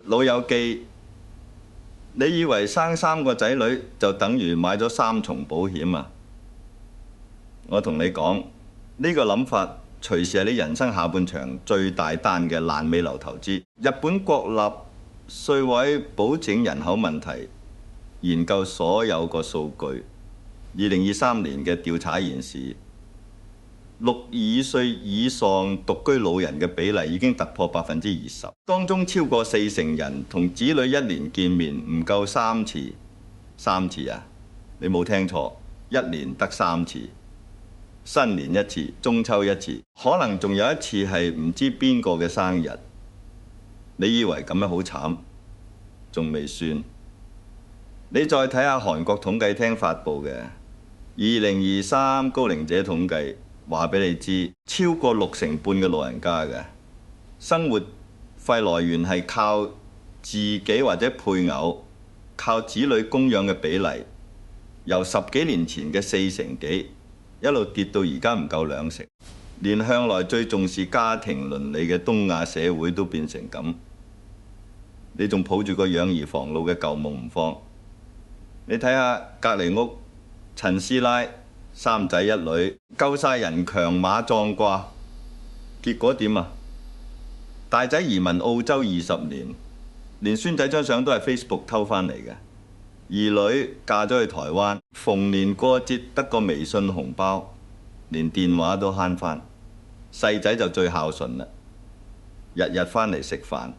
老友記，你以為生3個仔女就等於買咗3重保險啊？我同你講，呢個諗法隨時係你人生下半場最大單嘅爛尾樓投資。日本國立稅委保證人口問題研究所有個數據，2023年嘅調查顯示，62歲以上獨居老人嘅比例已經突破20%，當中超過40%人同子女1年見面唔夠3次，3次啊！你冇聽錯，1年得3次，新年1次，中秋1次，可能仲有1次係唔知邊個嘅生日。你以為咁樣好慘？仲未算。你再睇下韓國統計廳發布嘅2023高齡者統計，話俾你知，超過60%半嘅老人家嘅生活費來源係靠自己或者配偶、靠子女供養嘅比例，由10幾年前嘅40%幾，一路跌到而家唔夠20%，連向來最重視家庭倫理嘅東亞社會都變成咁，你仲抱住個養兒防老嘅舊夢唔放？你睇下隔離屋陳師奶，3仔1女，夠晒人強馬壯啩，結果點啊？大仔移民澳洲20年，連孫仔張相都係 Facebook 偷返嚟嘅。二女嫁咗去台灣，逢年過節得個微信紅包，連電話都慳返。細仔就最孝順啦，日日返嚟食飯，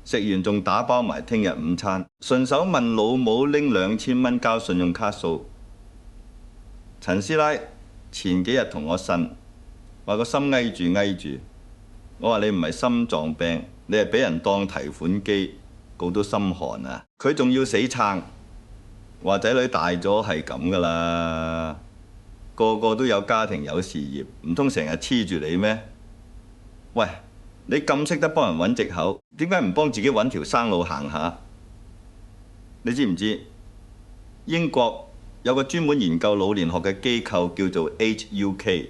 食完仲打包埋聽日午餐，順手問老母拎2000蚊交信用卡數。陳師奶前幾日同我呻，話個心翳住。我話你唔係心臟病，你係俾人當提款機，告到心寒啊！佢仲要死撐，話仔女大咗係咁噶啦，個個都有家庭有事業，唔通成日黐住你咩？喂，你咁識得幫人揾藉口，點解唔幫自己揾條生路行下？你知唔知英國有個專門研究老年學嘅機構叫做 HUK，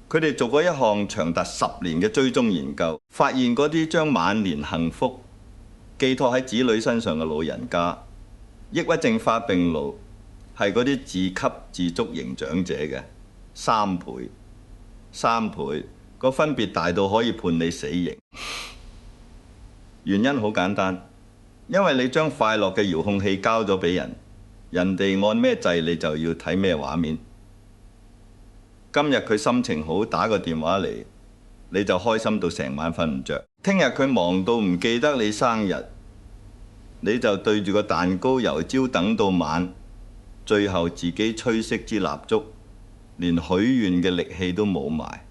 佢哋做過一項長達10年嘅追蹤研究，發現嗰啲將晚年幸福寄託喺子女身上嘅老人家，抑鬱症發病率係嗰啲自給自足型長者嘅3倍，個分別大到可以判你死刑。原因好簡單，因為你將快樂嘅遙控器交咗俾人，人哋按咩掣你就要睇咩畫面。今日佢心情好，打個電話嚟，你就開心到成晚瞓唔着。聽日佢忙到唔記得你生日，你就對住個蛋糕由朝等到晚，最後自己吹熄支蠟燭，連許願嘅力氣都冇埋。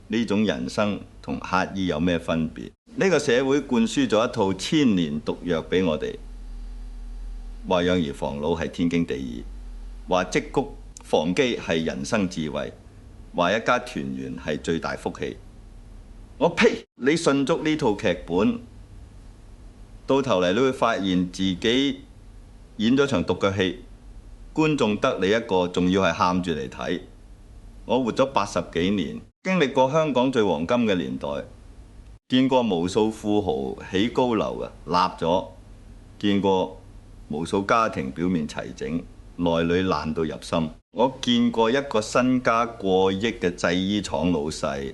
呢種人生同乞兒有咩分別？呢個社會灌輸咗一套1000年毒藥俾我哋，話養兒防老係天經地義，話積穀防饑係人生智慧，話一家團圓係最大福氣。我呸！你信足呢套劇本，到頭嚟你會發現自己演咗場獨腳戲，觀眾得你一個，仲要係喊住嚟睇。我活咗80幾年，經歷過香港最黃金嘅年代，見過無數富豪起高樓啊，立咗；見過無數家庭表面齊整，內裏爛到入心。我見過一個身家過億嘅製衣廠老細，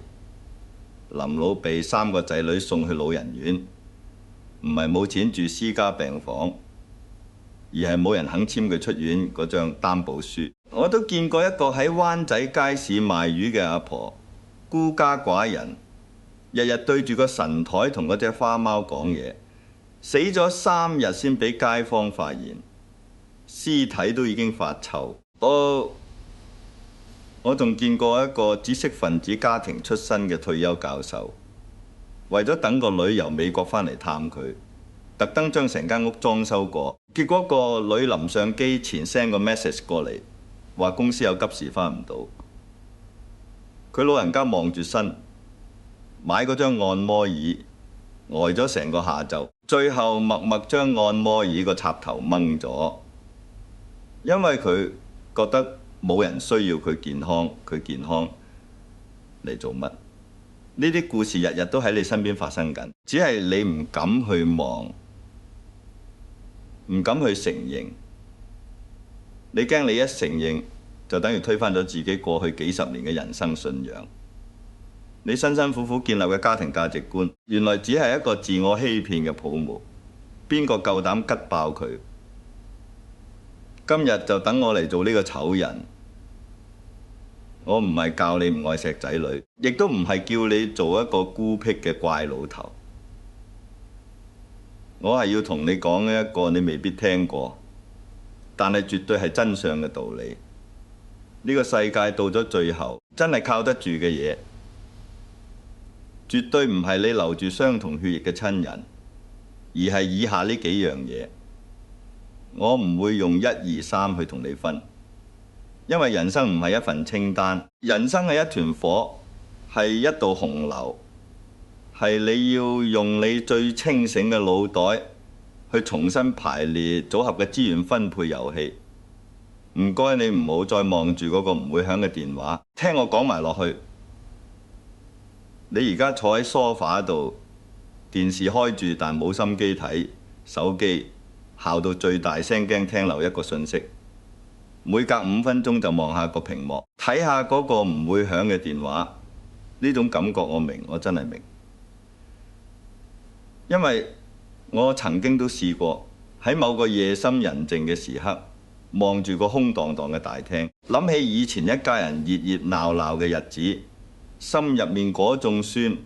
臨老被3個仔女送去老人院，唔係冇錢住私家病房，而係冇人肯簽佢出院嗰張擔保書。我都見過一個喺灣仔街市賣魚嘅阿婆，孤家寡人，日日對住個神台同嗰隻花貓講嘢，死咗3日先俾街坊發現，屍體都已經發臭。我仲見過一個知識分子家庭出身嘅退休教授，為咗等個女由美國返嚟探佢，特登將成間屋裝修過，結果個女臨上機前 send 個 message 過嚟，話公司有急事返唔到。佢老人家望住身，買嗰張按摩椅，呆咗成個下晝，最後默默將按摩椅個插頭掹咗，因為佢覺得冇人需要佢健康嚟做乜？呢啲故事日日都喺你身邊發生緊，只係你唔敢去望，唔敢去承認。你驚你一承認，就等於推翻咗自己過去幾十年嘅人生信仰。你辛辛苦苦建立嘅家庭價值觀，原來只係一個自我欺騙嘅泡沫。邊個夠膽吉爆佢？今日就等我嚟做呢個醜人。我唔係教你唔愛錫仔女，亦都唔係叫你做一個孤僻嘅怪老頭。我係要同你講一個你未必聽過，但係絕對係真相嘅道理。呢個世界到咗最後，真係靠得住嘅嘢，絕對唔係你留住相同血液嘅親人，而係以下呢幾樣嘢。我唔會用1、2、3去同你分，因為人生唔係一份清單，人生係一團火，係一道洪流，係你要用你最清醒嘅腦袋去重新排列組合嘅資源分配遊戲。唔該，你唔好再望住嗰個唔會響嘅電話，聽我講埋落去。你而家坐喺梳化度，電視開住但冇心機睇，手機校到最大聲，驚聽漏一個訊息。每隔5分鐘就望下個屏幕，睇下嗰個唔會響嘅電話。呢種感覺我明，我真係明。因為我曾經都試過喺某個夜深人靜嘅時刻，望住個空蕩蕩嘅大廳，諗起以前一家人熱熱鬧鬧嘅日子，心入面嗰種酸，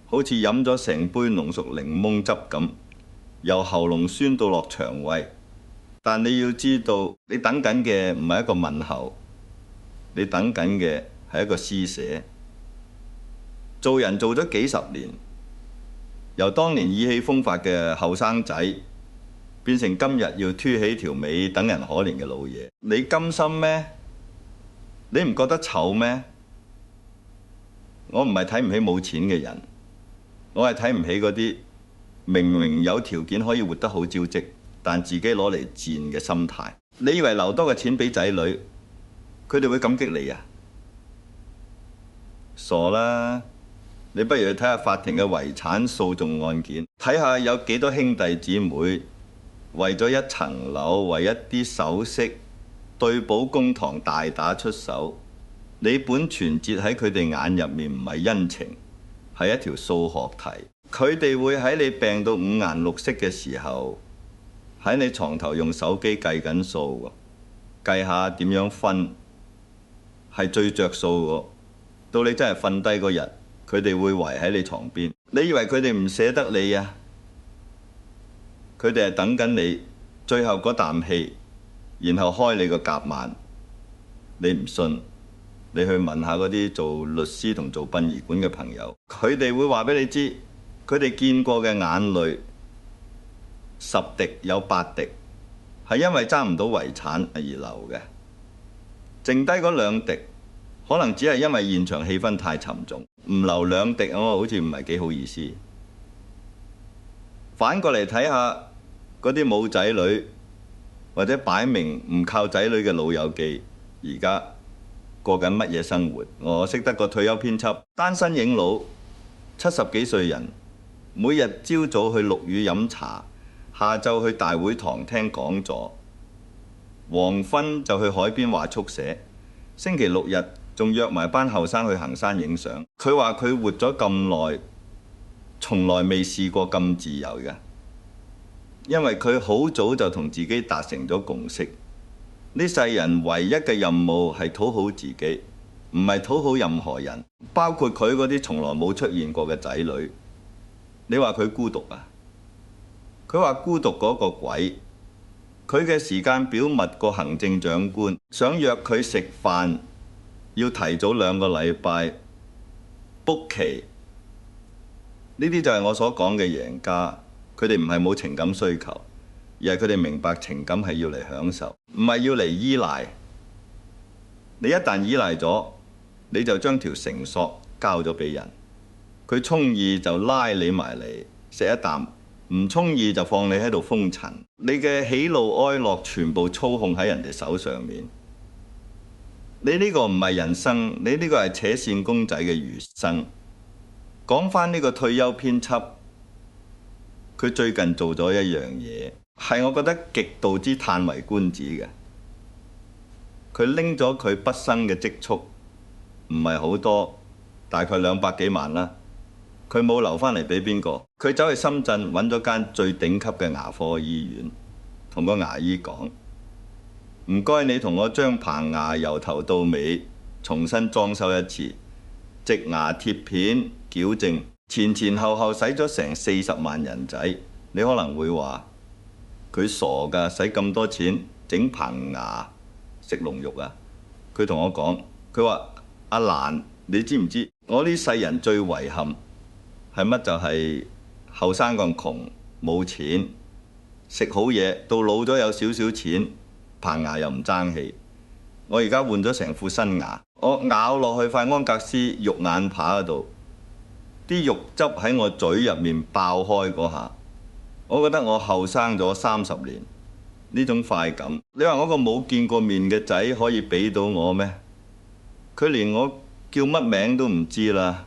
好似飲咗成杯濃縮檸檬汁咁，由喉嚨酸到落腸胃。但你要知道，你等緊嘅唔係一個問候，你等緊嘅係一個施捨。做人做咗幾十年，由當年意氣風發嘅後生仔，變成今日要凸起條尾等人可憐嘅老嘢，你甘心咩？你唔覺得醜咩？我唔係睇唔起冇錢嘅人，我係睇唔起嗰啲明明有條件可以活得好招積，但自己攞嚟賤嘅心態。你以為留多嘅錢俾仔女，佢哋會感激你啊？傻啦！你不如去睇下法庭嘅遺產訴訟案件，睇下有幾多兄弟姊妹為咗一層樓，為一啲首飾，對簿公堂大打出手。你本存摺喺佢哋眼入面唔係恩情，係一條數學題。佢哋會喺你病到五顏六色嘅時候，喺你床頭用手機計緊數喎，計下點樣分係最着數喎。到你真係瞓低嗰日，佢哋會圍喺你床邊。你以為佢哋唔捨得你啊？佢哋係等緊你最後嗰啖氣，然後開你個夾萬。你唔信，你去問下嗰啲做律師同做殯儀館嘅朋友，佢哋會話俾你知，佢哋見過嘅眼淚10滴有8滴係因為爭唔到遺產而流嘅，剩低嗰2滴可能只係因為現場氣氛太沉重，唔流2滴我好似唔係幾好意思。反過嚟睇下嗰啲冇仔女或者擺明唔靠仔女嘅老友記，而家過緊乜嘢生活？我識得個退休編輯，單身影佬，70幾歲人，每日朝早去陸羽飲茶，下晝去大會堂聽講座，黃昏就去海邊畫速寫，星期6日仲約埋班後生去行山影相。佢話佢活咗咁耐，從來未試過咁自由嘅，因為佢好早就同自己達成咗共識。呢世人唯一嘅任務係討好自己，唔係討好任何人，包括佢嗰啲從來冇出現過嘅仔女。你話佢孤獨啊？佢話孤獨嗰個鬼。佢嘅時間表密過行政長官，想約佢食飯要提早2個禮拜 book 期。呢啲就係我所講嘅贏家。佢哋唔係冇情感需求，而係佢哋明白情感係要嚟享受，唔係要嚟依賴。你一旦依賴咗，你就將條繩索交咗俾人，佢中意就拉你埋嚟食一啖，唔中意就放你喺度風塵。你嘅喜怒哀樂全部操控喺人哋手上面。你呢個唔係人生，你呢個係扯線公仔嘅餘生。講返呢個退休編輯，佢最近做咗一樣嘢，係我覺得極度之歎為觀止嘅。佢拎咗佢畢生嘅積蓄，唔係好多，大概200幾萬啦。佢冇留返嚟俾邊個？佢走去深圳揾咗間最頂級嘅牙科醫院，同個牙醫講：唔該，你同我將棚牙由頭到尾重新裝修一次，植牙貼片矯正，前前後後使咗成40萬人仔。你可能會話佢傻㗎，使咁多錢整棚牙食龍肉啊？佢同我講，佢話阿蘭，你知唔知我呢世人最遺憾係乜？就係後生咁窮，冇錢食好嘢，到老咗有少少錢，棚牙又唔爭氣。我而家換咗成副新牙，我咬落去塊安格斯肉眼扒嗰度，啲肉汁喺我嘴入面爆開嗰下，我覺得我後生咗30年。呢種快感，你話我個冇見過面嘅仔可以俾到我咩？佢連我叫乜名都唔知啦。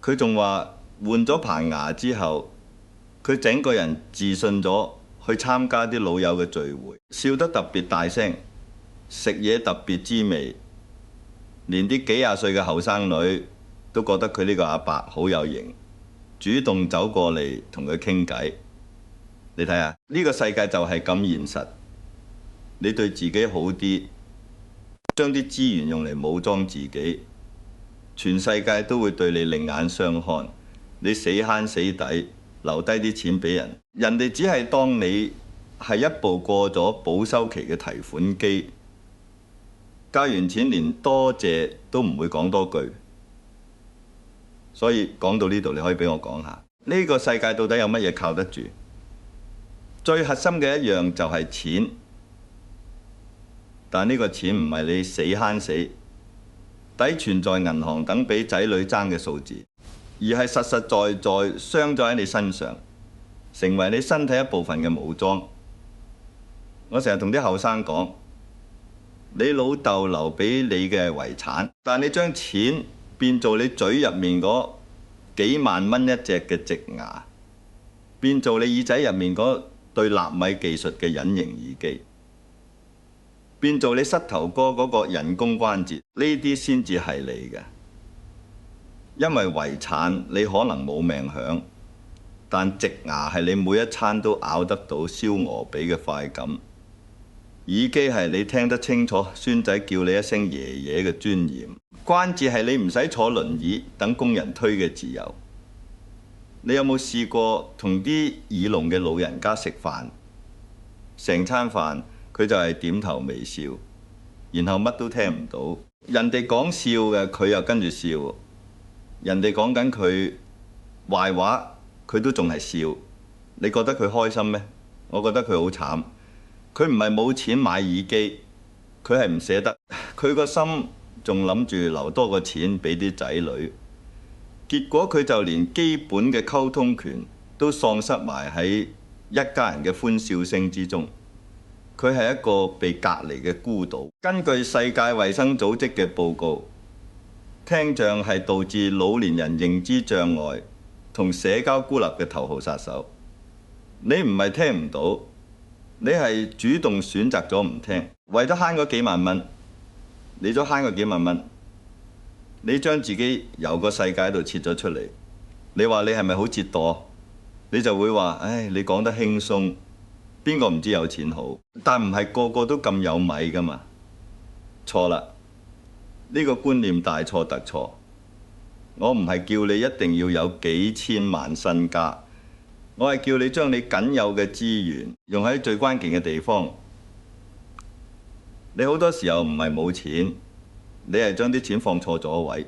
佢仲話換咗棚牙之後，佢整個人自信咗，去參加啲老友嘅聚會，笑得特別大聲，食嘢特別滋味，連啲幾廿歲嘅後生女都覺得佢呢個阿伯好有型，主動走過嚟同佢傾偈。你睇下，呢個世界就係咁現實。你對自己好啲，將啲資源用嚟武裝自己，全世界都會對你另眼相看。你死慳死抵留低啲錢俾人，人哋只係當你係一步過咗保修期嘅提款機，交完錢連多謝都唔會講多句。所以講到呢度，你可以俾我講下，呢個世界到底有乜嘢靠得住？最核心嘅一樣就係錢，但呢個錢唔係你死慳死抵存在銀行等俾仔女爭嘅數字，而係實實在在鑲咗喺你身上，成為你身體一部分嘅武裝。我成日同啲後生講，你老豆留俾你嘅遺產，但你將錢變做你嘴入面嗰幾萬蚊一隻嘅植牙，變做你耳仔入面嗰對納米技術嘅隱形耳機，變做你膝頭哥嗰個人工關節，呢啲先至係你嘅。因為遺產你可能冇命享，但植牙係你每一餐都咬得到燒鵝髀嘅快感，耳機係你聽得清楚孫仔叫你一聲爺爺嘅尊嚴，關節係你唔使坐輪椅等工人推嘅自由。你有冇試過同啲耳聾嘅老人家食飯？成餐飯佢就係點頭微笑，然後乜都聽唔到。人哋講笑嘅，佢又跟住笑；人哋講緊佢壞話，佢都仲係笑。你覺得佢開心咩？我覺得佢好慘。佢唔係冇錢買耳機，佢係唔捨得。佢個心仲諗住留多個錢俾啲仔女。結果佢就連基本嘅溝通權都喪失埋喺一家人嘅歡笑聲之中。佢係一個被隔離嘅孤島。根據世界衛生組織嘅報告，聽障係導致老年人認知障礙同社交孤立嘅頭號殺手。你唔係聽唔到，你係主動選擇咗唔聽，為咗慳嗰幾萬蚊，你咗慳嗰幾萬蚊。你將自己由個世界度切咗出嚟，你話你係咪好折墮？你就會話：唉，你講得輕鬆，邊個唔知有錢好？但唔係個個都咁有米㗎嘛？錯啦！呢個觀念大錯特錯。我唔係叫你一定要有幾千萬身家，我係叫你將你僅有嘅資源用喺最關鍵嘅地方。你好多時候唔係冇錢。你係將啲錢放錯咗位，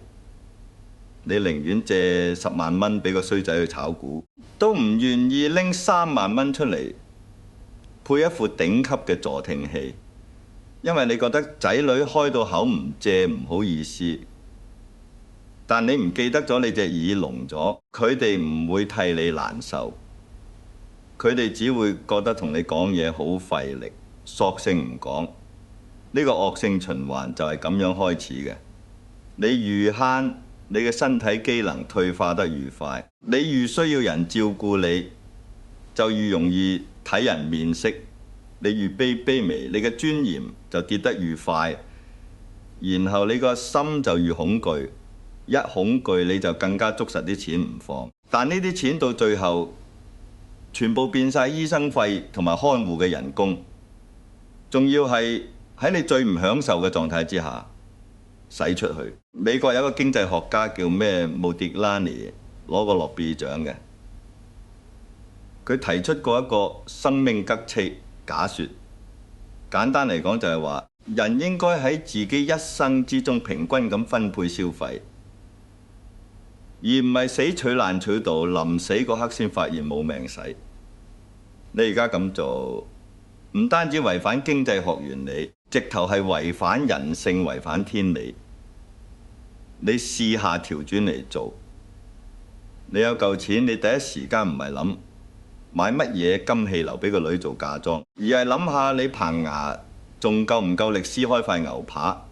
你寧願借10萬蚊俾個衰仔去炒股，都唔願意拎3萬蚊出嚟配一副頂級嘅助聽器，因為你覺得仔女開到口唔借唔好意思。但你唔記得咗你隻耳聾咗，佢哋唔會替你難受，佢哋只會覺得同你講嘢好費力，索性唔講。呢個惡性循環就係咁樣開始嘅。你愈慳你嘅身體機能退化得愈快。你愈需要人照顧你，就愈容易睇人面色。你愈卑微，你嘅尊嚴就跌得愈快。然後你個心就愈恐懼，一恐懼你就更加捉實啲錢唔放。但呢啲錢到最後全部變晒醫生費同埋看護嘅人工，仲要係喺你最唔享受嘅狀態之下使出去。美國有個經濟學家叫咩穆迪拉尼，攞過諾貝爾獎嘅，佢提出過一個生命吉測假説。簡單嚟講就係話，人應該喺自己一生之中平均咁分配消費，而唔係死取爛取到臨死嗰刻先發現冇命使。你而家咁做，唔單止違反經濟學原理，直頭係違反人性、違反天理。你試下調轉嚟做，你有嚿錢，你第一時間唔係諗買乜嘢金器留俾個女做嫁妝，而係諗下你棚牙仲夠唔夠力撕開塊牛扒。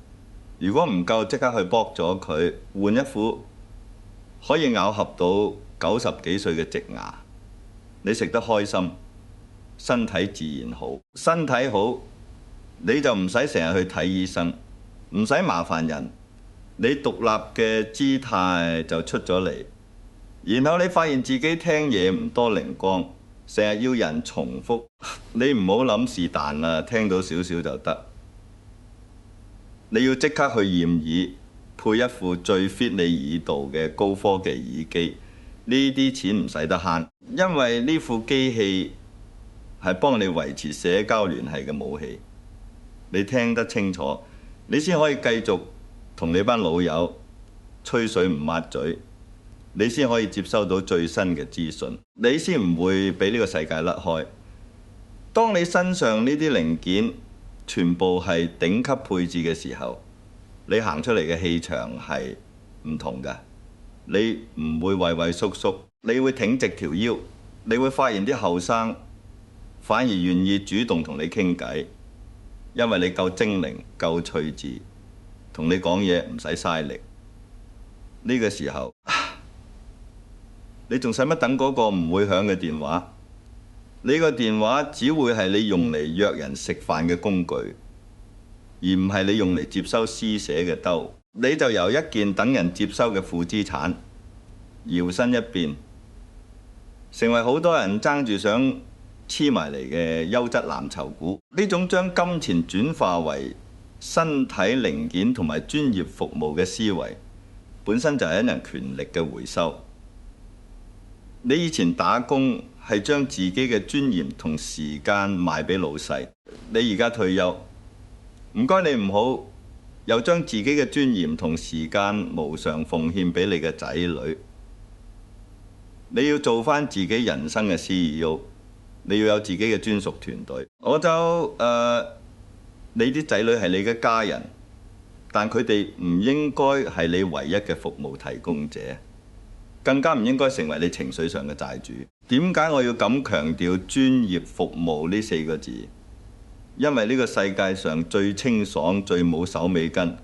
如果唔夠，即刻去剝咗佢，換一副可以咬合到90幾歲嘅直牙。你食得開心，身體自然好。身體好，你就唔使成日去睇醫生，唔使麻煩人，你獨立嘅姿態就出咗嚟。然後你發現自己聽嘢唔多靈光，成日要人重複，你唔好諗是但啦，聽到少少就得。你要即刻去驗耳，配一副最 fit 你耳道嘅高科技耳機。呢啲錢唔使得慳，因為呢副機器係幫你維持社交聯繫嘅武器。你聽得清楚，你先可以繼續同你班老友吹水唔抹嘴，你先可以接收到最新嘅資訊，你先唔會俾呢個世界甩開。當你身上呢啲零件全部係頂級配置嘅時候，你行出嚟嘅氣場係唔同㗎。你唔會畏畏縮縮，你會挺直條腰，你會發現啲後生反而願意主動同你傾偈，因為你夠精靈、夠趣致，同你講嘢唔使嘥力。呢個時候，你仲使乜等嗰個唔會響嘅電話？你個電話只會係你用嚟約人食飯嘅工具，而唔係你用嚟接收施捨嘅兜。你就由一件等人接收嘅負資產，搖身一變，成為好多人爭住想黐埋嚟嘅優質藍籌股。呢種將金錢轉化為身體零件同埋專業服務嘅思維，本身就係一人權力嘅回收。你以前打工係將自己嘅尊嚴同時間賣俾老細，你而家退休，唔該你唔好又將自己嘅尊嚴同時間無償奉獻俾你嘅仔女。你要做返自己人生嘅 CEO， 你要有自己嘅專屬團隊。我就你啲仔女係你嘅家人，但佢哋唔應該係你唯一嘅服務提供者，更加唔應該成為你情緒上嘅債主。點解我要咁強調專業服務呢4個字？因為呢個世界上最清爽、最冇手尾根、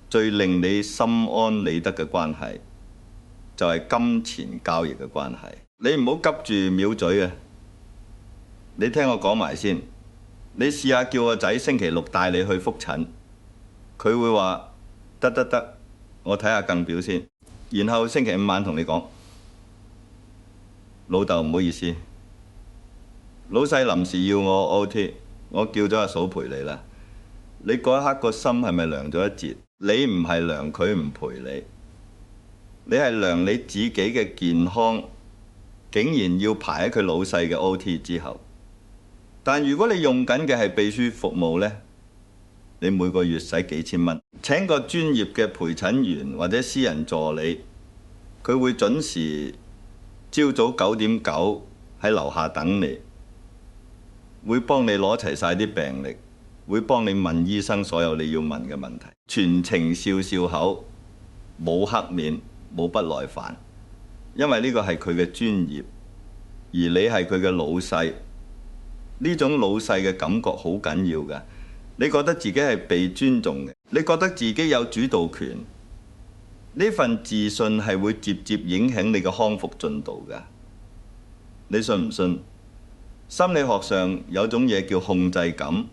最令你心安理得嘅關係，就係金錢交易嘅關係。你唔好急住藐嘴啊！你聽我講埋先。你試下叫個仔星期六帶你去覆診，佢會話得，我睇下更表先。然後星期5晚同你講，老豆唔好意思，老細臨時要我 OT。我叫咗阿嫂陪你啦。你嗰一刻個心係咪涼咗一截？你唔係涼佢唔陪你，你係涼你自己嘅健康，竟然要排喺佢老細嘅 OT 之後。但如果你用緊嘅係秘書服務呢，你每個月使幾千蚊，請個專業嘅陪診員或者私人助理，佢會準時朝早9:09喺樓下等你。會幫你攞齊晒啲病歷，會幫你問醫生所有你要問嘅問題，全程笑笑口，冇黑面，冇不耐煩，因為呢個係佢嘅專業，而你係佢嘅老細。呢種老細嘅感覺好緊要㗎。你覺得自己係被尊重嘅，你覺得自己有主導權，呢份自信係會直接影響你嘅康復進度㗎。你信唔信？心理學上有種嘢叫控制感，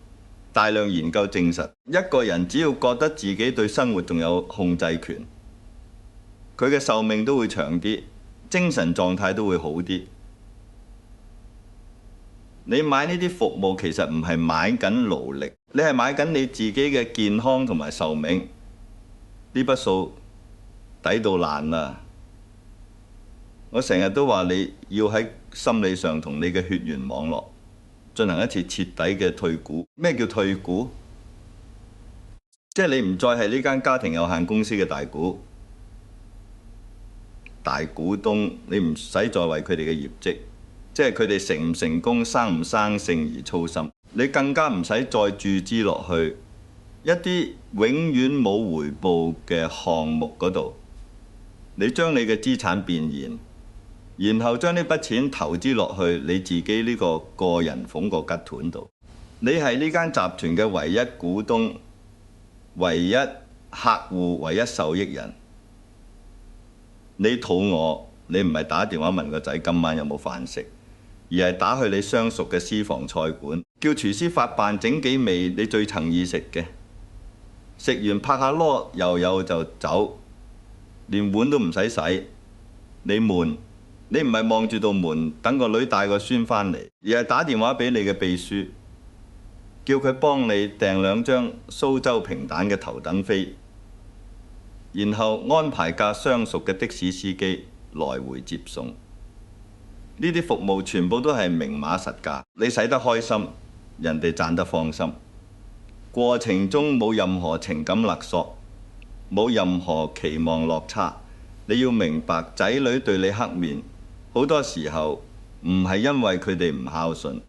大量研究證實，一個人只要覺得自己對生活仲有控制權，佢嘅壽命都會長啲，精神狀態都會好啲。你買呢啲服務其實唔係買緊勞力，你係買緊你自己嘅健康同埋壽命。呢筆數抵到爛啦！我成日都話你要喺心理上同你嘅血緣網絡進行一次徹底嘅退股。咩叫退股？即係你唔再係呢間家庭有限公司嘅大股東，你唔使再為佢哋嘅業績，即係佢哋成唔成功、生唔生性而操心。你更加唔使再注資落去一啲永遠冇回報嘅項目嗰度。你將你嘅資產變現，然後將呢筆錢投資落去你自己呢個人捧個吉團度。你係呢間集團嘅唯一股東、唯一客戶、唯一受益人。你肚餓，你唔係打電話問個仔今晚有冇飯食，而係打去你相熟嘅私房菜館，叫廚師發辦整幾味你最曾意食嘅。食完拍下籮又有就走，連碗都唔使洗。你悶，你唔係望住道門等個女帶個孫返嚟，而係打電話俾你嘅秘書，叫佢幫你訂2張蘇州平蛋嘅頭等飛，然後安排架相熟嘅的士司機來回接送。呢啲服務全部都係明碼實價，你使得開心，人哋賺得放心。過程中冇任何情感勒索，冇任何期望落差。你要明白，仔女對你黑面，好多時候唔係因為佢哋唔孝順，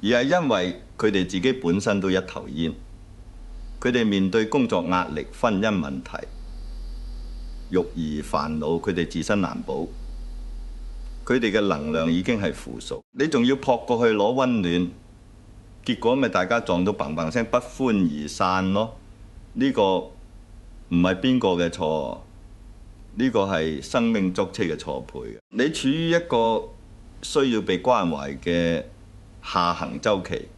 而係因為佢哋自己本身都一頭煙。佢哋面對工作壓力、婚姻問題、育兒煩惱，佢哋自身難保。佢哋嘅能量已經係負數，你仲要撲過去攞溫暖，結果咪大家撞到砰砰聲，不歡而散咯。呢個唔係邊個嘅錯，呢個係生命作出嘅錯配。你處於一個需要被關懷嘅下行週期，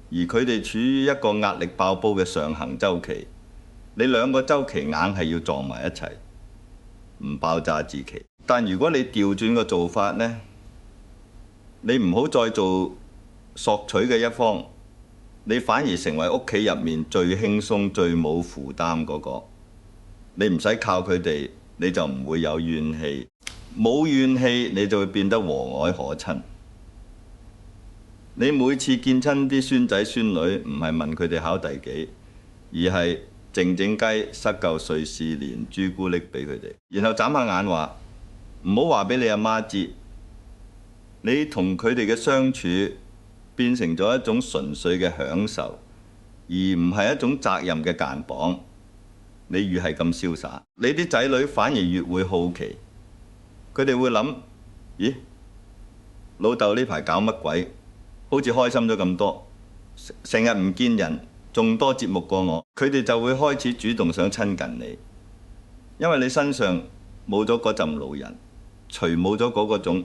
而佢哋處於一個壓力爆煲嘅上行週期，你兩個週期硬係要撞埋一齊，唔爆炸自期。但如果你調轉個做法呢，你唔好再做索取嘅一方，你反而成為屋企入面最輕鬆、最冇負擔嗰個。你唔使靠佢哋，你就唔會有怨氣。冇怨氣，你就會變得和藹可親。你每次見親啲孫仔孫女，唔係問佢哋考第幾，而係靜靜雞塞嚿瑞士蓮朱古力俾佢哋，然後眨下眼話唔好話俾你阿媽知。你同佢哋嘅相處變成咗一種純粹嘅享受，而唔係一種責任嘅肩膀。你越係咁瀟灑，你啲仔女反而越會好奇。佢哋會諗：咦，老豆呢排搞乜鬼？好似開心咗咁多，成日唔見人，仲多節目過我。佢哋就會開始主動想親近你，因為你身上冇咗嗰陣老人，除冇咗嗰個種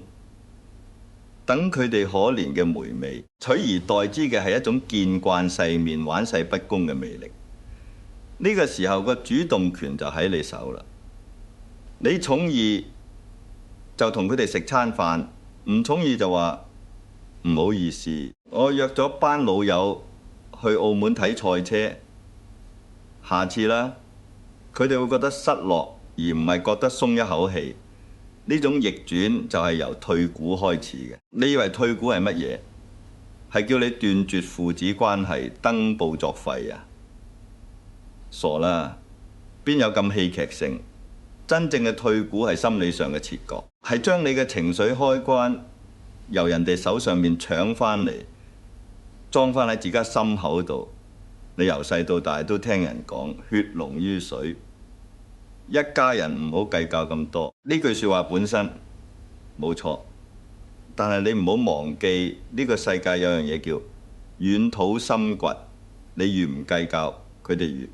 等佢哋可憐嘅霉味，取而代之嘅係一種見慣世面、玩世不恭嘅魅力。呢個時候個主動權就喺你手啦。你寵意就同佢哋食餐飯，唔寵意就話唔好意思，我約咗班老友去澳門睇賽車，下次啦。佢哋會覺得失落，而唔係覺得鬆一口氣。呢種逆轉就係由退股開始嘅。你以為退股係乜嘢？係叫你斷絕父子關係，登報作廢啊？傻啦，邊有咁戲劇性？真正嘅退股係心理上嘅切割，係將你嘅情緒開關由人哋手上面搶返嚟，裝返喺自己心口度。你由細到大都聽人講血濃於水，一家人唔好計較咁多。呢句説話本身冇錯，但係你唔好忘記呢個世界有樣嘢叫軟土深掘，你越唔計較，佢哋越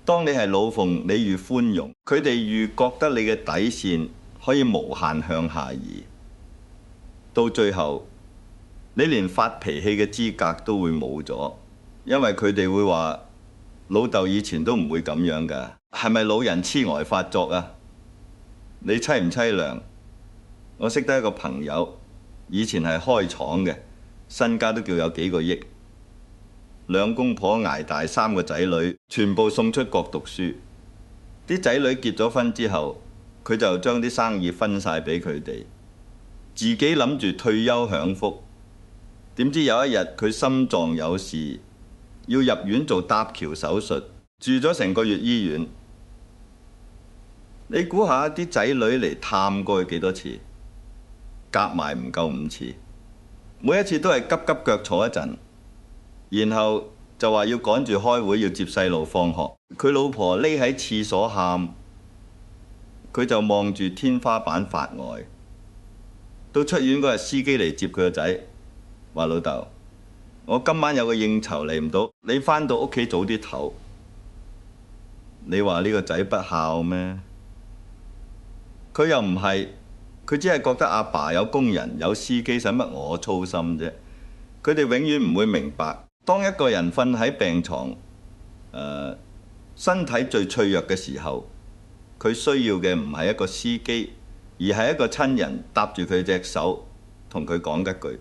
當你係老奉，你越寬容，佢哋越覺得你嘅底線可以無限向下移，到最後你連發脾氣嘅資格都會冇咗，因為佢哋會話老豆以前都唔會咁樣㗎，係咪老人痴呆發作啊？你凄唔凄涼？我識得一個朋友，以前係開廠嘅，身家都叫有幾個億，兩公婆捱大，3個仔女全部送出國讀書。啲仔女結咗婚之後，佢就將啲生意分晒俾佢哋，自己諗住退休享福。點知有一日佢心臟有事，要入院做搭橋手術，住咗成個月醫院。你估下啲仔女嚟探過去幾多次？夾埋唔夠5次，每一次都係急急腳坐一陣，然後就話要趕住開會，要接細路放學。佢老婆匿喺廁所喊，佢就望住天花板發呆。到出院嗰日，司機嚟接佢個仔，話老豆，我今晚有個應酬嚟唔到，你返到屋企早啲唞。你話呢個仔不孝咩？佢又唔係，佢只係覺得阿爸有工人有司機，使乜我操心啫？佢哋永遠唔會明白，當一個人瞓喺病床，身體最脆弱嘅時候，佢需要嘅唔係一個司機，而係一個親人搭住佢隻手，同佢講一句：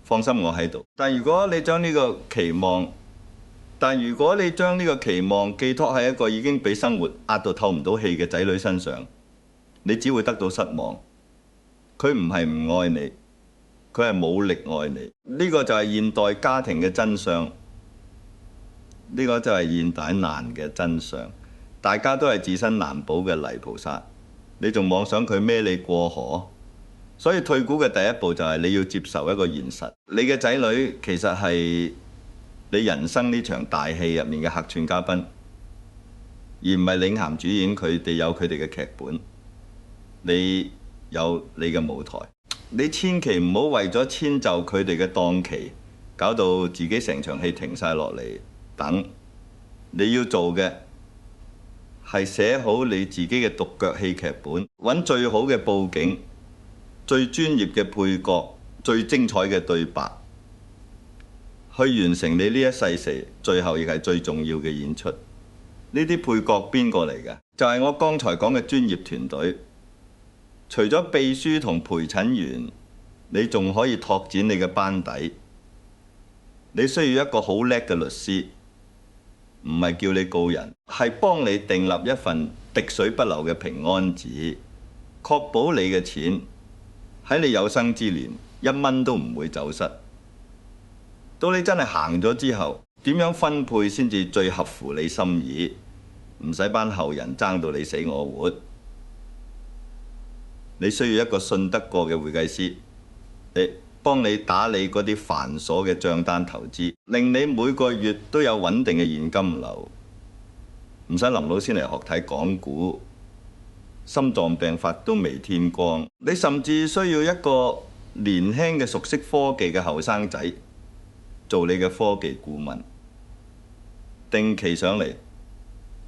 放心，我喺度。但如果你將呢個期望寄託喺一個已經俾生活壓到透唔到氣嘅仔女身上，你只會得到失望。佢唔係唔愛你，佢係冇力愛你。呢個就係現代家庭嘅真相，呢個就係現代難嘅真相。大家都係自身難保嘅泥菩薩，你仲妄想佢孭你過河？所以退股嘅第一步就係你要接受一個現實，你嘅仔女其實係你人生呢場大戲入面嘅客串嘉賓，而唔係領銜主演。佢哋有佢哋嘅劇本，你有你嘅舞台。你千祈唔好為咗遷就佢哋嘅檔期，搞到自己成場戲停晒落嚟等。你要做嘅係寫好你自己嘅獨腳戲劇本，揾最好嘅佈景、最專業嘅配角、最精彩嘅對白，去完成你呢一世時最後亦係最重要嘅演出。呢啲配角邊個嚟嘅？就係我剛才講嘅專業團隊。除咗秘書同陪診員，你仲可以拓展你嘅班底。你需要一個好叻嘅律師，唔係叫你告人，係幫你訂立一份滴水不漏嘅平安紙，確保你嘅錢喺你有生之年1蚊都唔會走失。到你真係行咗之後，點樣分配先至最合乎你心意？唔使班後人爭到你死我活。你需要一個信得過嘅會計師，幫你打理嗰啲繁瑣嘅帳單投資，令你每個月都有穩定嘅現金流，唔使林老師嚟學睇港股，心臟病發都未天光。你甚至需要一個年輕嘅熟悉科技嘅後生仔做你嘅科技顧問，定期上嚟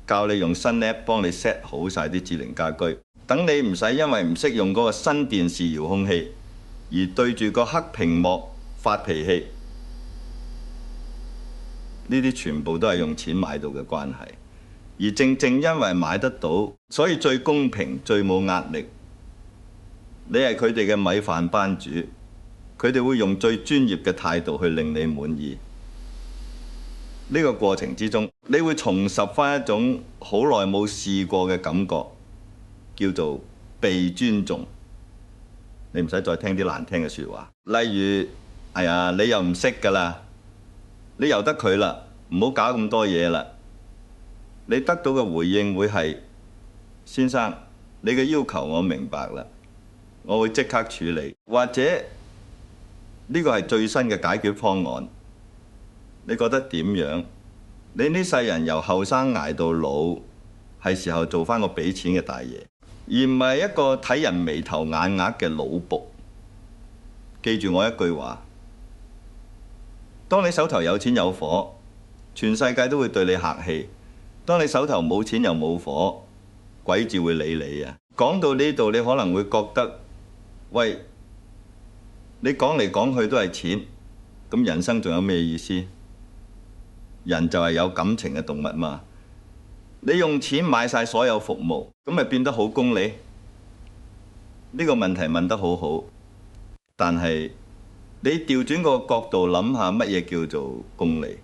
教你用新 app 幫你 set 好晒啲智能家居。等你唔使因為唔識用嗰個新電視遙控器而對住個黑屏幕發脾氣，呢啲全部都係用錢買到嘅關係。而正正因為買得到，所以最公平、最冇壓力。你係佢哋嘅米飯班主，佢哋會用最專業嘅態度去令你滿意。呢個過程之中，你會重拾返一種好耐冇試過嘅感覺，叫做被尊重。你唔使再聽啲難聽嘅説話，例如：哎呀，你又唔識㗎啦，你由得佢啦，唔好搞咁多嘢啦。你得到嘅回應會係：先生，你嘅要求我明白啦，我會即刻處理。或者呢個係最新嘅解決方案，你覺得點樣？你呢世人由後生捱到老，係時候做返個俾錢嘅大爺，而唔係一個睇人眉頭眼額嘅老僕。記住我一句話：當你手頭有錢有火，全世界都會對你客氣；當你手頭冇錢又冇火，鬼至會理你啊！講到呢度，你可能會覺得，喂，你講嚟講去都係錢，咁人生仲有咩意思？人就係有感情嘅動物嘛。你用錢買晒所有服務，咁咪變得好功利？呢個問題問得好好，但係你調轉個角度諗下，乜嘢叫做功利？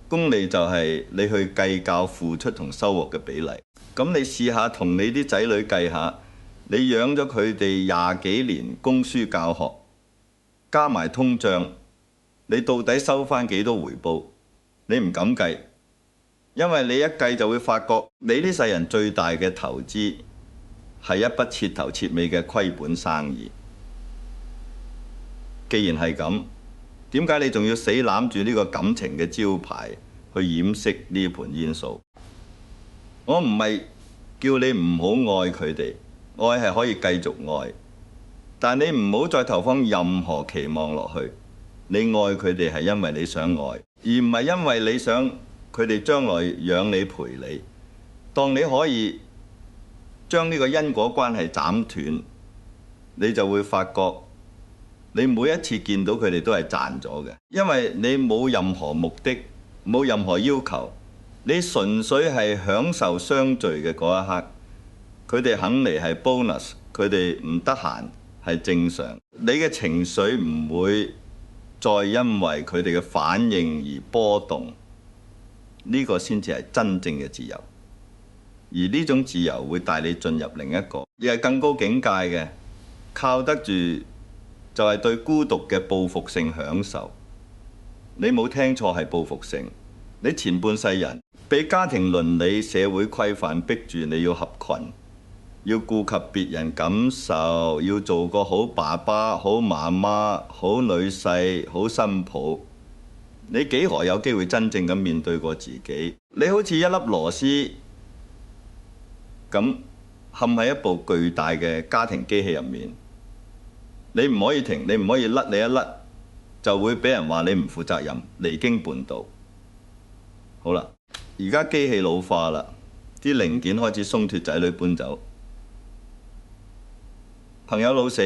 功利就係你去計較付出同收穫嘅比例。咁你試下同你啲仔女計下，你養咗佢哋20幾年供書教學，加埋通脹，你到底收返幾多回報？你唔敢計，因為你一計就會發覺，你呢世人最大嘅投資係一筆徹頭徹尾嘅虧本生意。既然係咁，點解你仲要死攬住呢個感情嘅招牌去掩飾呢盤煙數？我唔係叫你唔好愛佢哋，愛係可以繼續愛，但你唔好再投放任何期望落去。你愛佢哋係因為你想愛，而唔係因為你想佢哋將來養你陪你。當你可以將呢個因果關係斬斷，你就會發覺你每一次見到佢哋都係賺咗嘅，因為你冇任何目的，冇任何要求，你純粹係享受相聚嘅嗰一刻。佢哋肯嚟係 bonus， 佢哋唔得閒係正常。你嘅情緒唔會再因為佢哋嘅反應而波動，呢個先至係真正嘅自由。而呢種自由會帶你進入另一個，亦係更高境界嘅，靠得住就係對孤獨嘅報復性享受。你冇聽錯，係報復性。你前半世人被家庭倫理、社會規範逼住你要合群，要顧及別人感受，要做個好爸爸、好媽媽、好女婿、好新抱。你幾何有機會真正咁面對過自己？你好似一粒螺絲咁陷喺一部巨大嘅家庭機器入面，你唔可以停，你唔可以甩，你一甩就會俾人話你唔負責任、離經叛道。好啦，而家機器老化啦，啲零件開始鬆脫，仔女搬走，朋友老死，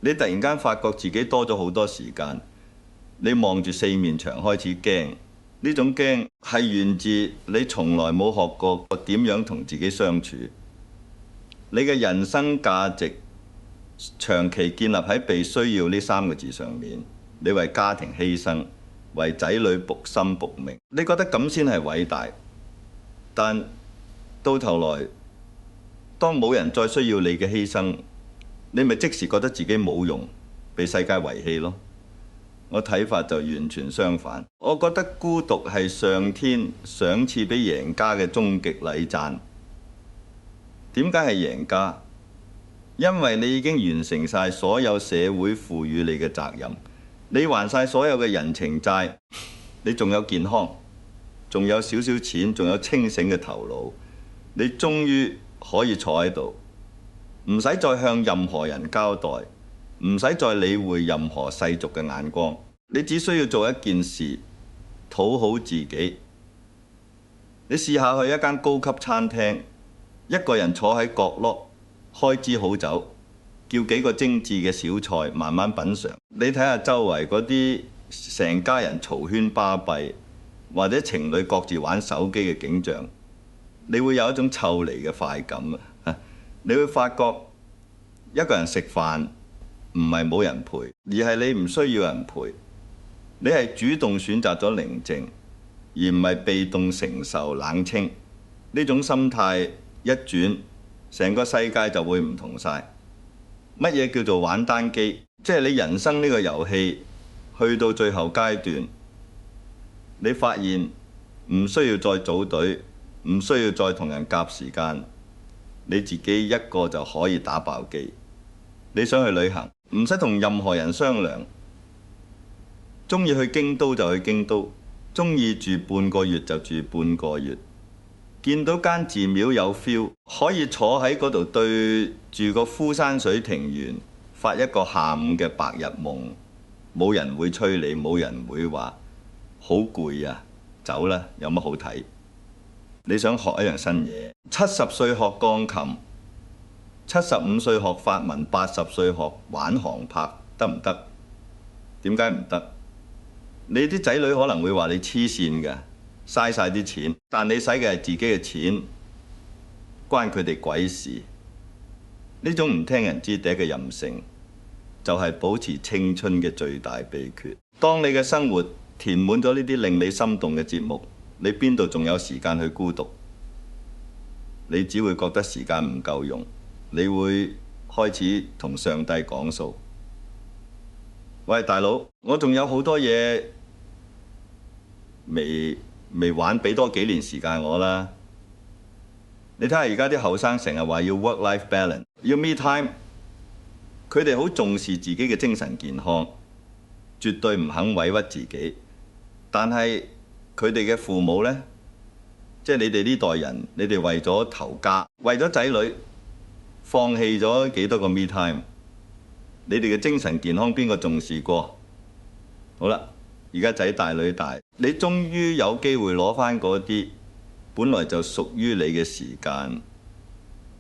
你突然間發覺自己多咗好多時間，你望住四面牆開始驚。呢種驚係源自你從來冇學過點樣同自己相處。你嘅人生價值長期建立喺被需要呢3個字上面。你為家庭犧牲，為仔女仆心仆命，你覺得咁先係偉大。但到頭來，當冇人再需要你嘅犧牲，你咪即時覺得自己冇用，被世界遺棄咯。我睇法就完全相反，我覺得孤獨係上天賞賜俾贏家嘅終極禮讚。點解係贏家？因為你已經完成晒所有社會賦予你嘅責任，你還晒所有嘅人情債，你仲有健康，仲有少少錢，仲有清醒嘅頭腦，你終於可以坐喺度，唔使再向任何人交代，唔使再理會任何世俗嘅眼光，你只需要做一件事，討好自己。你試下去一間高級餐廳，一個人坐喺角落，開支好酒，叫幾個精緻嘅小菜，慢慢品嚐。你睇下周圍嗰啲成家人嘈喧巴閉，或者情侶各自玩手機嘅景象，你會有一種抽離嘅快感啊！你會發覺一個人食飯唔係冇人陪，而係你唔需要人陪，你係主動選擇咗寧靜，而唔係被動承受冷清。呢種心態一轉，成個世界就會唔同晒。乜嘢叫做玩單機？即係你人生呢個遊戲去到最後階段，你發現唔需要再組隊，唔需要再同人夾時間，你自己一個就可以打爆機。你想去旅行，唔使同任何人商量，鍾意去京都就去京都，鍾意住半個月就住半個月。見到間寺廟有 feel， 可以坐喺嗰度對住個枯山水庭園，發一個下午嘅白日夢，冇人會催你，冇人會話好攰啊，走啦，有乜好睇？你想學一樣新嘢，70歲學鋼琴，75歲學法文，80歲學玩航拍，得唔得？點解唔得？你啲仔女可能會話你黐線㗎，嘥晒啲錢，但你使嘅係自己嘅錢，關佢哋鬼事。呢種唔聽人之笛嘅任性，就係保持青春嘅最大秘訣。當你嘅生活填滿咗呢啲令你心動嘅節目，你邊度仲有時間去孤獨？你只會覺得時間唔夠用，你會開始同上帝講數。喂，大佬，我仲有好多嘢未玩，俾多幾年時間我啦。你睇下而家啲後生成日話要 work-life balance， 要 me time， 佢哋好重視自己嘅精神健康，絕對唔肯委屈自己。但係佢哋嘅父母呢，即係你哋呢代人，你哋為咗頭家，為咗仔女，放棄咗幾多個 me time？ 你哋嘅精神健康邊個重視過？好啦，而家仔大女大，你終於有機會攞返嗰啲本來就屬於你嘅時間，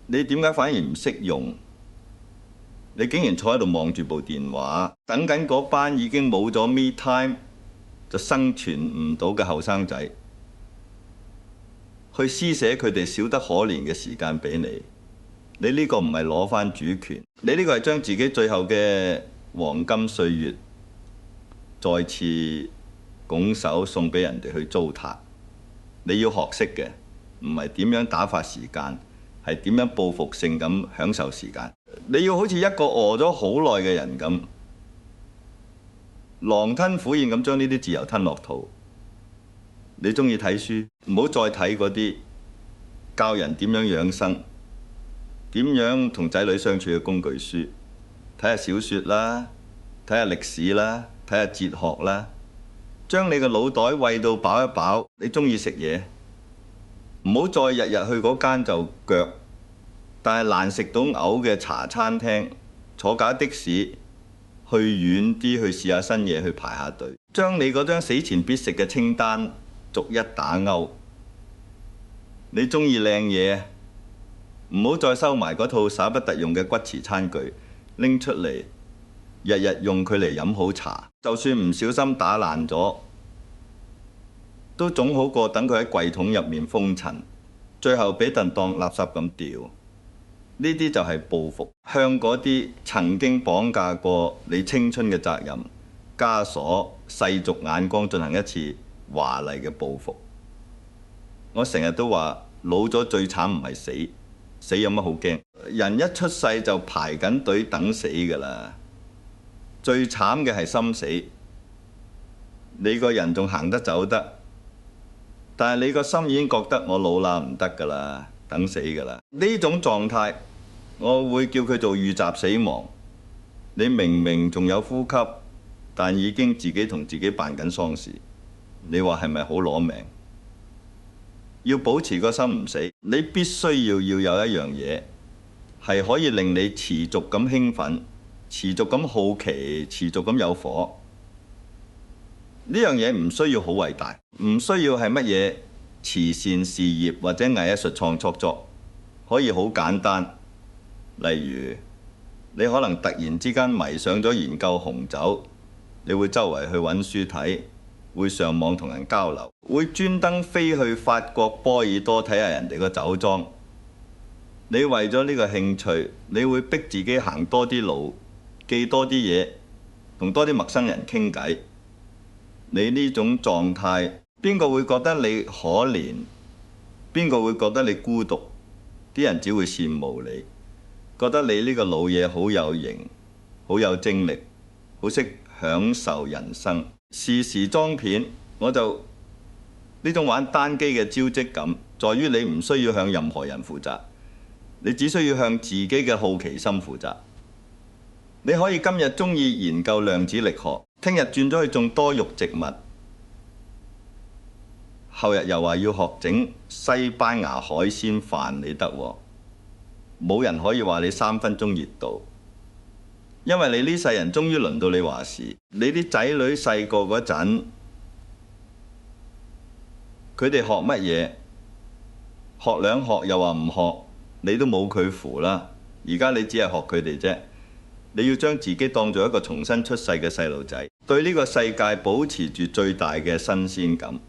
你點解反而唔識用？你竟然坐喺度望住部電話，等緊嗰班已經冇咗 me time 就生存唔到嘅後生仔，去施捨佢哋少得可憐嘅時間俾你。你呢個唔係攞返主權，你呢個係將自己最後嘅黃金歲月再次拱手送俾人哋去糟蹋。你要學識嘅唔係點樣打發時間，係點樣報復性咁享受時間。你要好似一個餓咗好耐嘅人咁，狼吞虎咽咁將呢啲自由吞落肚。你鍾意睇書，唔好再睇嗰啲教人點樣養生、點樣同仔女相處嘅工具書，睇下小説啦，睇下歷史啦，睇下哲學啦，將你個腦袋餵到飽一飽。你鍾意食嘢，唔好再日日去嗰間就腳，但係難食到嘔嘅茶餐廳，坐架的士去遠啲去試下新嘢，去排下隊，將你嗰張死前必食嘅清單逐一打勾。你鍾意靚嘢，唔好再收埋嗰套捨不得用嘅骨瓷餐具，拎出嚟日日用佢嚟飲好茶。就算唔小心打爛咗，都總好過等佢喺櫃桶入面封塵，最後俾人當垃圾咁掉。呢啲就係報復，向嗰啲曾經綁架過你青春嘅責任、枷鎖、世俗眼光進行一次華麗嘅報復。我成日都話，老咗最慘唔係死，死有乜好驚？人一出世就排緊隊等死㗎啦。最慘嘅係心死，你個人仲行得走得，但係你個心已經覺得我老啦，唔得㗎啦，等死㗎啦。呢種狀態，我會叫佢做預習死亡。你明明仲有呼吸，但已經自己同自己辦緊喪事，你話係咪好攞命？要保持個心唔死，你必須要有一樣嘢係可以令你持續咁興奮、持續咁好奇、持續咁有火。呢樣嘢唔需要好偉大，唔需要係乜嘢慈善事業或者藝術創作，可以好簡單。例如，你可能突然之間迷上咗研究紅酒，你會周圍去揾書睇，會上網同人交流，會專登飛去法國波爾多睇下人哋個酒莊。你為咗呢個興趣，你會逼自己行多啲路，記多啲嘢，同多啲陌生人傾偈。你呢種狀態，邊個會覺得你可憐？邊個會覺得你孤獨？啲人只會羨慕你，覺得你呢個老嘢好有型，好有精力，好識享受人生。時時裝片，我就呢種玩單機嘅招積感，在於你唔需要向任何人負責，你只需要向自己嘅好奇心負責。你可以今日鍾意研究量子力學，聽日轉咗去種多肉植物，後日又話要學整西班牙海鮮飯，你得喎？冇人可以話你3分鐘熱度，因為你呢世人終於輪到你話事。你啲仔女細個嗰陣，佢哋學乜嘢，學兩學又話唔學，你都冇佢扶啦。而家你只係學佢哋啫。你要將自己當做一個重新出世嘅細路仔，對呢個世界保持住最大嘅新鮮感。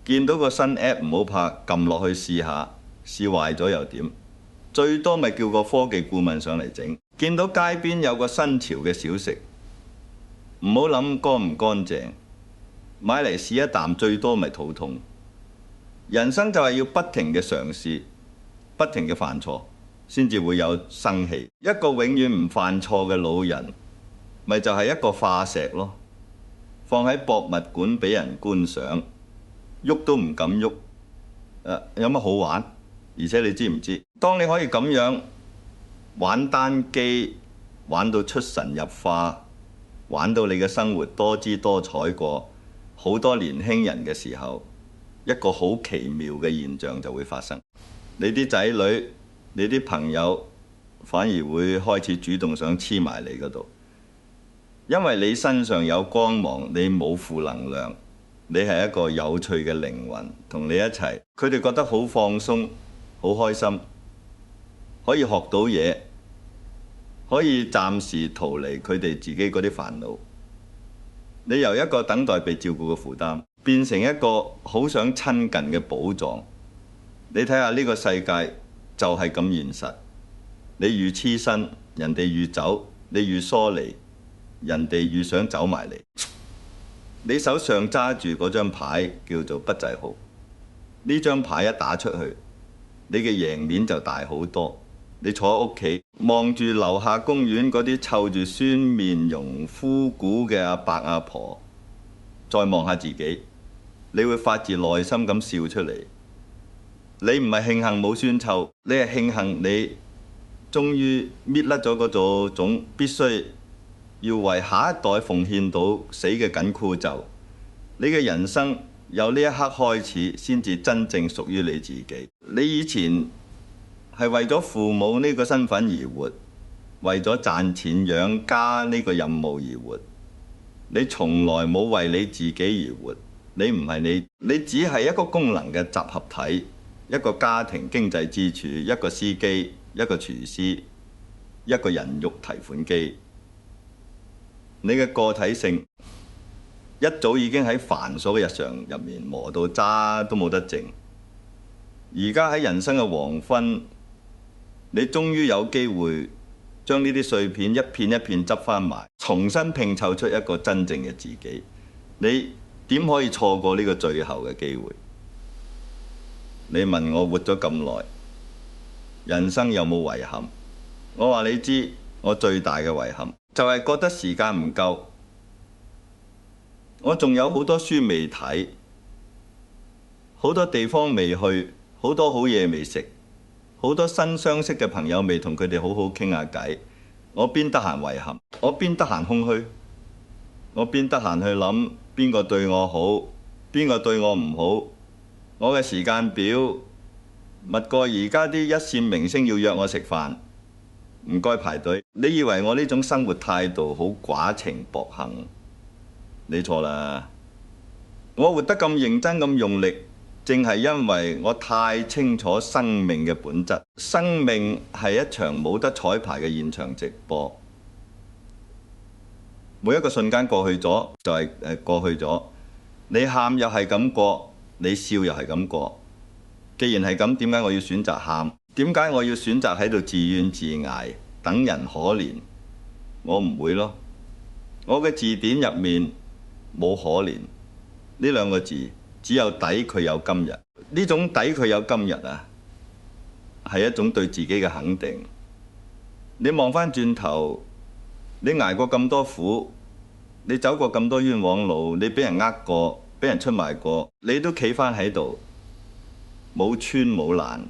見到個新 app 唔好怕，撳落去試下，試壞咗又點？最多咪叫個科技顧問上嚟整。見到街邊有個新潮嘅小食，唔好諗乾唔乾淨，買嚟試一啖，最多咪肚痛。人生就係要不停嘅嘗試，不停嘅犯錯，先至會有生氣。一個永遠唔犯錯嘅老人，咪就係一個化石咯，放喺博物館俾人觀賞，喐都唔敢喐。有乜好玩？而且你知唔知？當你可以咁樣玩單機，玩到出神入化，玩到你嘅生活多姿多彩過好多年輕人嘅時候，一個好奇妙嘅現象就會發生。你啲仔女、你啲朋友反而會開始主動想黐埋你嗰度，因為你身上有光芒，你冇負能量，你係一個有趣嘅靈魂，同你一齊，佢哋覺得好放鬆、好開心，可以學到嘢，可以暫時逃離佢哋自己嗰啲煩惱。你由一個等待被照顧嘅負擔，變成一個好想親近嘅寶藏。你睇下呢個世界就係咁現實，你越黐身，人哋越走；你越疏離，人哋越想走埋嚟。你手上揸住嗰張牌叫做不滯號，呢張牌一打出去，你嘅贏面就大好多。你坐喺屋企望住樓下公園嗰啲湊住酸面容、枯骨嘅阿伯阿婆，再望下自己，你會發自內心咁笑出嚟。你唔係慶幸冇酸臭，你係慶幸你終於搣甩咗嗰種必須要為下一代奉獻到死嘅緊箍咒。你嘅人生由呢一刻開始先至真正屬於你自己。你以前係為咗父母呢個身份而活，為咗賺錢養家呢個任務而活，你從來冇為你自己而活。你唔係你，你只係一個功能嘅集合體，一個家庭經濟支柱，一個司機，一個廚師，一個人肉提款機。你嘅個體性一早已經喺繁瑣嘅日常入面磨到渣都冇得剩。而家喺人生嘅黃昏，你終於有機會將呢啲碎片一片一片執返埋，重新拼湊出一個真正嘅自己。你點可以錯過呢個最後嘅機會？你問我活咗咁耐，人生有冇遺憾？我話你知，我最大嘅遺憾就係覺得時間唔夠。我仲有好多書未睇，好多地方未去，好多好嘢未食，好多新相識嘅朋友未同佢哋好好傾下偈。我邊得閒遺憾？我邊得閒空虛？我邊得閒去諗邊個對我好，邊個對我唔好？我嘅時間表密過而家啲一線明星要約我食飯，唔該排隊。你以為我呢種生活態度好寡情薄幸？你錯啦！我活得咁認真咁用力，正係因為我太清楚生命嘅本質。生命係一場冇得彩排嘅現場直播，每一個瞬間過去咗就係過去咗。你喊又係咁過，你笑又係咁過。既然係咁，點解我要選擇喊？點解我要選擇喺度自怨自艾，等人可憐？我唔會咯。我嘅字典入面冇可憐呢兩個字，只有抵佢有今日。呢種抵佢有今日啊，係一種對自己嘅肯定。你望返轉頭，你捱過咁多苦，你走過咁多冤枉路，你俾人呃過，俾人出賣過，你都企返喺度，冇穿冇爛，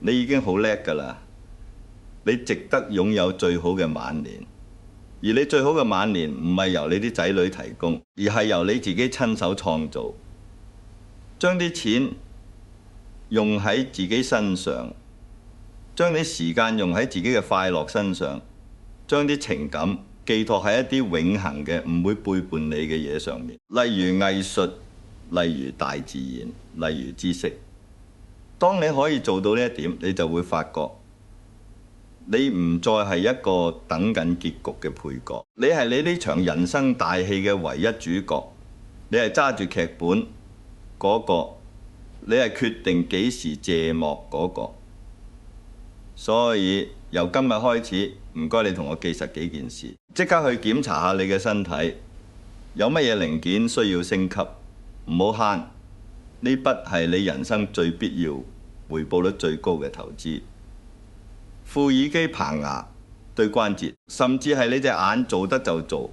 你已經好叻㗎啦。你值得擁有最好嘅晚年。而你最好嘅晚年唔係由你啲仔女提供，而係由你自己親手創造。將啲錢用喺自己身上，將啲時間用喺自己嘅快樂身上，將啲情感寄託喺一啲永恆嘅唔會背叛你嘅嘢上面。例如藝術、例如大自然，例如知識。當你可以做到呢一點，你就會發覺你唔再係一個等緊結局嘅配角，你係你呢場人生大戲嘅唯一主角。你係揸住劇本嗰個，你係決定幾時謝幕嗰個。所以由今日開始，唔該你同我記實幾件事，即刻去檢查下你嘅身體，有乜嘢零件需要升級，唔好慳。呢筆係你人生最必要、回報率最高嘅投資。副耳機、棚牙、對關節，甚至係你隻眼做得就做。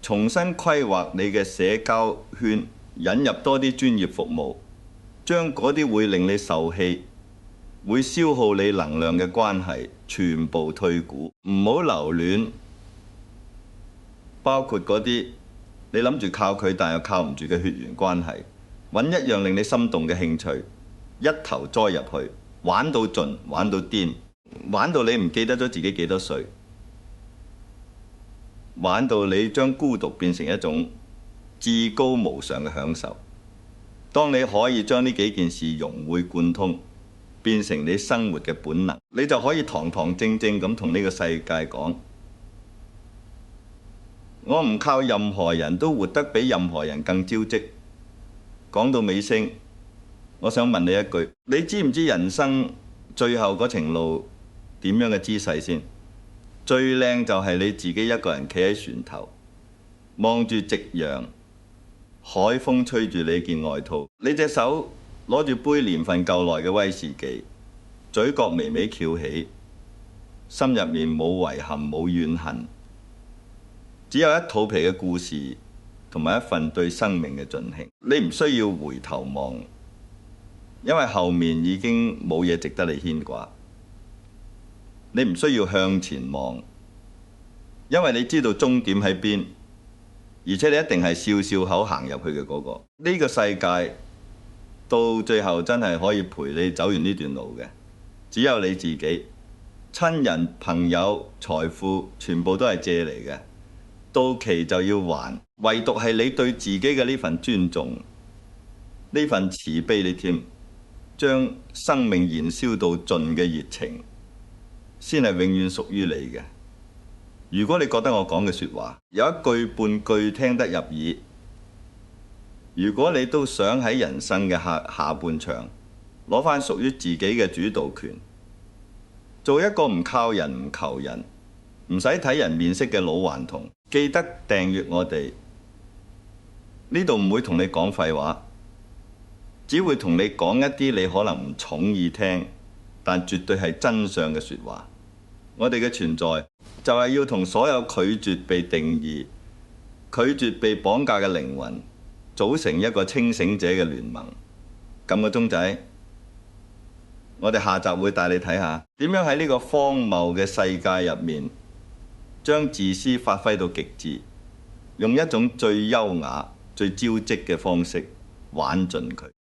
重新規劃你嘅社交圈，引入多啲專業服務，將嗰啲會令你受氣、會消耗你能量嘅關係全部退股，唔好留戀。包括嗰啲你諗住靠佢但又靠唔住嘅血緣關係，揾一樣令你心動嘅興趣，一頭栽入去，玩到盡，玩到癲，玩到你唔記得咗自己幾多歲。玩到你將孤獨變成一種至高無上嘅享受。當你可以將呢幾件事融會貫通，變成你生活嘅本能，你就可以堂堂正正咁同呢個世界講：我唔靠任何人都活得比任何人更招積。講到尾聲，我想問你一句：你知唔知人生最後嗰程路點樣嘅姿勢先？最靚就係你自己一個人企喺船頭，望住夕陽，海風吹住你件外套，你隻手攞住杯年份夠耐嘅威士忌，嘴角微微翹起，心入面冇遺憾冇怨恨，只有一肚皮嘅故事同埋一份對生命嘅盡興。你唔需要回頭望，因為後面已經冇嘢值得你牽掛。你唔需要向前望，因為你知道終點喺邊，而且你一定係笑笑口行入去嘅嗰個。呢個世界到最後真係可以陪你走完呢段路嘅，只有你自己。親人、朋友、財富全部都係借嚟嘅，到期就要還。唯獨係你對自己嘅呢份尊重，呢份慈悲，你添將生命燃燒到盡嘅熱情，先係永遠屬於你嘅。如果你覺得我講嘅説話有一句半句聽得入耳，如果你都想喺人生嘅下半場攞返屬於自己嘅主導權，做一個唔靠人唔求人，唔使睇人面色嘅老頑童，記得訂閱我哋。呢度唔會同你講廢話，只會同你講一啲你可能唔重意聽，但絕對係真相嘅説話。我哋嘅存在就係要同所有拒絕被定義、拒絕被綁架嘅靈魂組成一個清醒者嘅聯盟。撳個鐘仔，我哋下集會帶你睇下點樣喺呢個荒謬嘅世界入面，將自私發揮到極致，用一種最優雅、最招積嘅方式玩盡佢。